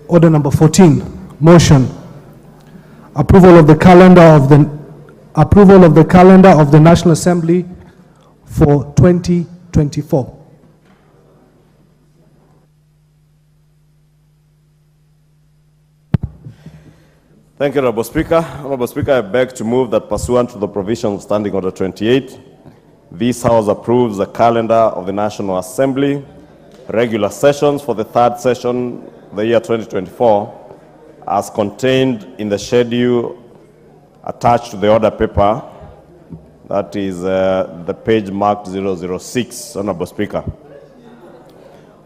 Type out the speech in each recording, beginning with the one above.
Order number 14, motion. Approval of the calendar of the National Assembly for 2024. Thank you, Honorable Speaker. Honorable Speaker, I beg to move that pursuant to the provision of Standing Order 28, this House approves the calendar of the National Assembly, regular sessions for the third session, the year 2024, as contained in the schedule attached to the order paper, that is the page marked 006, Honorable Speaker.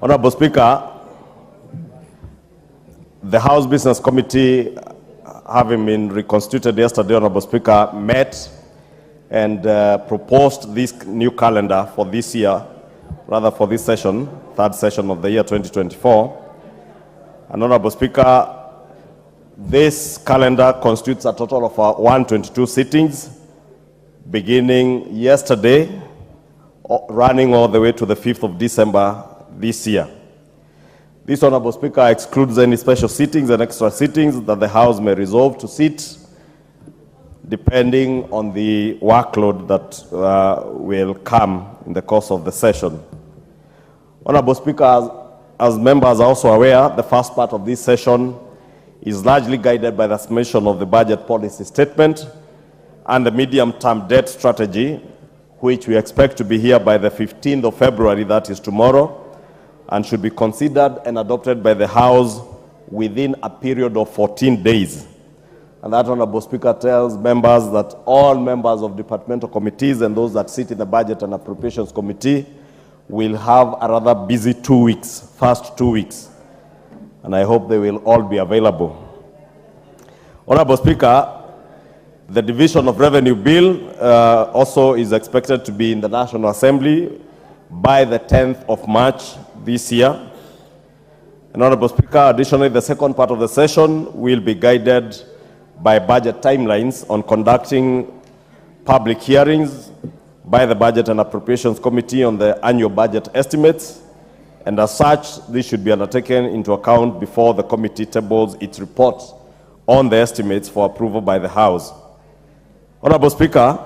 Honorable Speaker, the House Business Committee, having been reconstituted yesterday, Honorable Speaker, met and proposed this new calendar for this year, rather for this session, third session of the year 2024. And Honorable Speaker, this calendar constitutes a total of 122 sittings, beginning yesterday, running all the way to the 5th of December this year. This, Honorable Speaker, excludes any special sittings and extra sittings that the House may resolve to sit, depending on the workload that will come in the course of the session. Honorable Speaker, as members are also aware, the first part of this session is largely guided by the submission of the budget policy statement and the medium-term debt strategy, which we expect to be here by the 15th of February, that is tomorrow, and should be considered and adopted by the House within a period of 14 days. And that, Honorable Speaker, tells members that all members of departmental committees and those that sit in the Budget and Appropriations Committee will have a rather busy 2 weeks, first 2 weeks. And I hope they will all be available. Honorable Speaker, the Division of Revenue Bill also is expected to be in the National Assembly by the 10th of March this year. And Honorable Speaker, additionally, the second part of the session will be guided by budget timelines on conducting public hearings by the Budget and Appropriations Committee on the annual budget estimates. And as such, this should be undertaken into account before the committee tables its report on the estimates for approval by the House. Honorable Speaker,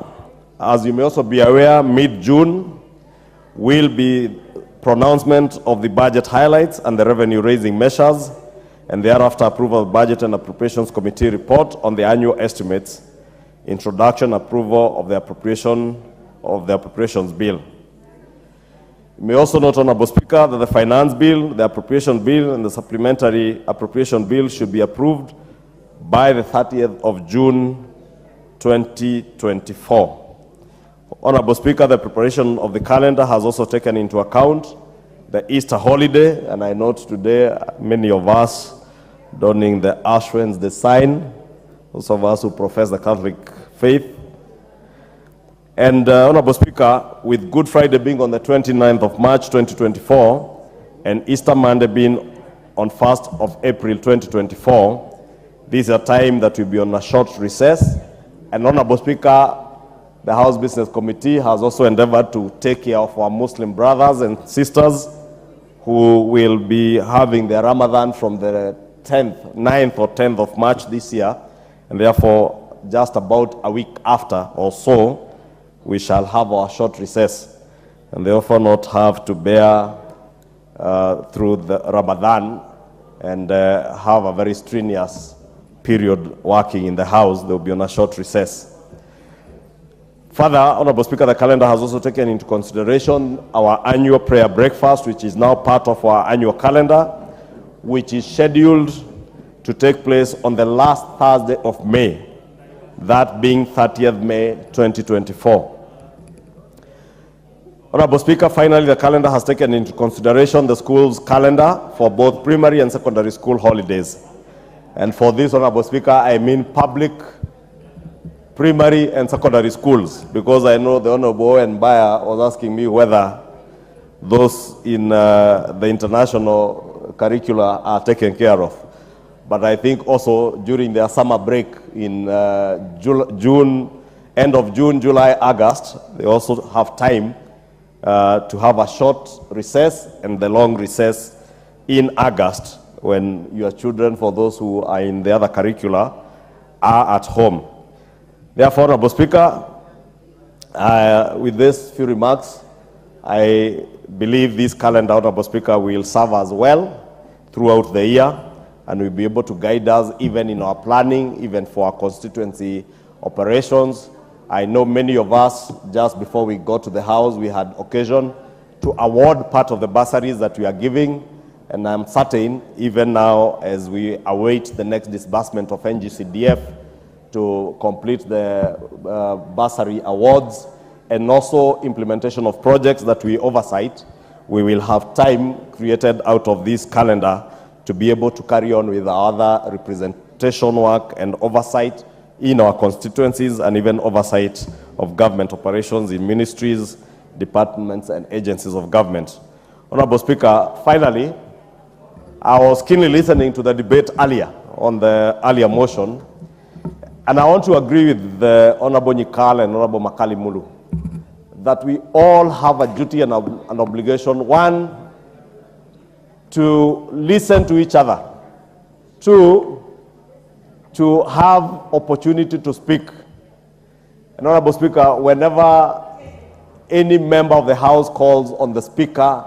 as you may also be aware, mid-June will be pronouncement of the budget highlights and the revenue-raising measures, and thereafter approval of Budget and Appropriations Committee report on the annual estimates, introduction, approval of the Appropriations Bill. You may also note, Honorable Speaker, that the Finance Bill, the Appropriation Bill, and the Supplementary Appropriation Bill should be approved by the 30th of June 2024. Honorable Speaker, the preparation of the calendar has also taken into account the Easter holiday, and I note today many of us donning the Ash Wednesday sign, those of us who profess the Catholic faith. And Honorable Speaker, with Good Friday being on the 29th of March 2024 and Easter Monday being on 1st of April 2024, this is a time that will be on a short recess. And Honorable Speaker, the House Business Committee has also endeavored to take care of our Muslim brothers and sisters who will be having their Ramadan from the 9th or 10th of March this year, and therefore just about a week after or so, we shall have our short recess, and therefore not have to bear through the Ramadan and have a very strenuous period working in the House. They will be on a short recess. Further, Honorable Speaker, the calendar has also taken into consideration our annual prayer breakfast, which is now part of our annual calendar, which is scheduled to take place on the last Thursday of May, that being 30th May 2024. Honorable Speaker, finally, the calendar has taken into consideration the school's calendar for both primary and secondary school holidays. And for this, Honorable Speaker, I mean public primary and secondary schools, because I know the Honorable and Bayer was asking me whether those in the international curricula are taken care of. But I think also during their summer break in June, end of June, July, August, they also have time to have a short recess and the long recess in August, when your children, for those who are in the other curricula, are at home. Therefore, Honorable Speaker, with these few remarks, I believe this calendar, Honorable Speaker, will serve us well throughout the year and will be able to guide us even in our planning, even for our constituency operations. I know many of us, just before we got to the House, we had occasion to award part of the bursaries that we are giving, and I'm certain, even now, as we await the next disbursement of NGCDF to complete the bursary awards, and also implementation of projects that we oversight, we will have time created out of this calendar to be able to carry on with our other representation work and oversight in our constituencies, and even oversight of government operations in ministries, departments, and agencies of government. Honorable Speaker, finally, I was keenly listening to the debate earlier on the earlier motion, and I want to agree with the Honorable Nyikal and Honorable Makali Mulu that we all have a duty and an obligation, one, to listen to each other, two, to have opportunity to speak. And Honorable Speaker, whenever any member of the House calls on the Speaker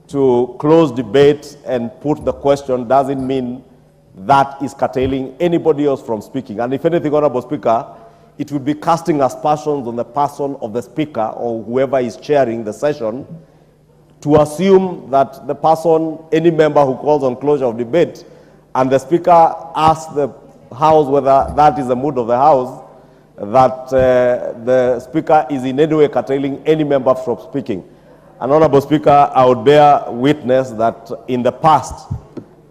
to close debate and put the question, doesn't mean that is curtailing anybody else from speaking. And if anything, Honorable Speaker, it will be casting aspersions on the person of the Speaker or whoever is chairing the session to assume that the person, any member who calls on closure of debate, and the Speaker asks the House whether that is the mood of the House, that the Speaker is in any way curtailing any member from speaking. And Honorable Speaker, I would bear witness that in the past,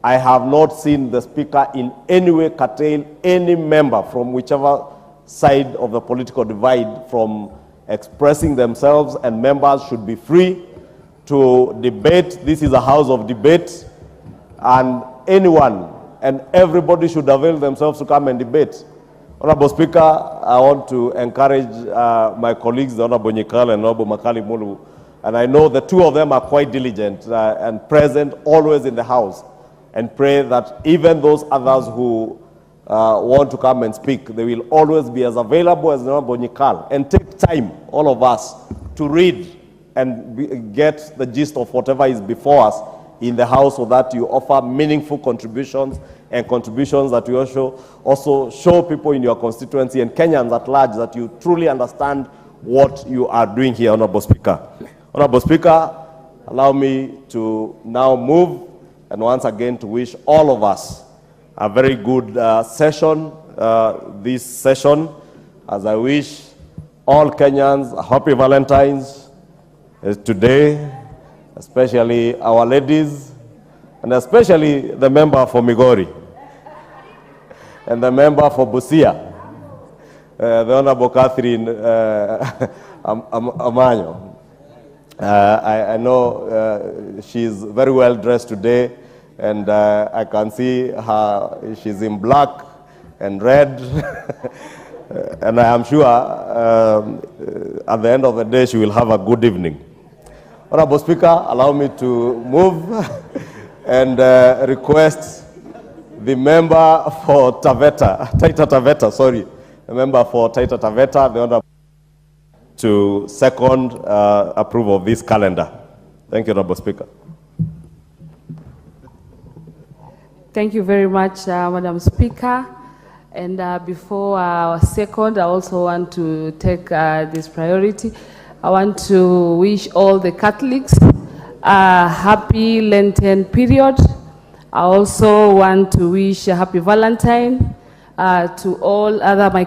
I have not seen the Speaker in any way curtail any member from whichever side of the political divide from expressing themselves, and members should be free to debate. This is a house of debate, and anyone and everybody should avail themselves to come and debate. Honorable Speaker, I want to encourage my colleagues, the Honorable Nyikal and Honorable Makali Mulu, and I know the two of them are quite diligent and present always in the House, and pray that even those others who want to come and speak, they will always be as available as the Honorable Nyikal, and take time, all of us, to read and get the gist of whatever is before us in the House, so that you offer meaningful contributions, and contributions that you also show people in your constituency and Kenyans at large that you truly understand what you are doing here, Honorable Speaker. Honorable Speaker, allow me to now move and once again to wish all of us a very good session, this session, as I wish all Kenyans a happy Valentine's today, especially our ladies, and especially the member for Migori, and the member for Busia, the Honorable Catherine Omanyo. I know she's very well dressed today, and I can see her, she's in black and red, and I am sure at the end of the day she will have a good evening. Honorable Speaker, allow me to move and request the member for Taita Taveta, sorry, the member for Taita Taveta, the Honorable, to second approval of this calendar. Thank you, Honorable Speaker. Thank you very much, Madam Speaker. And before our second, I also want to take this priority. I want to wish all the Catholics a happy Lenten period. I also want to wish a happy Valentine to all other my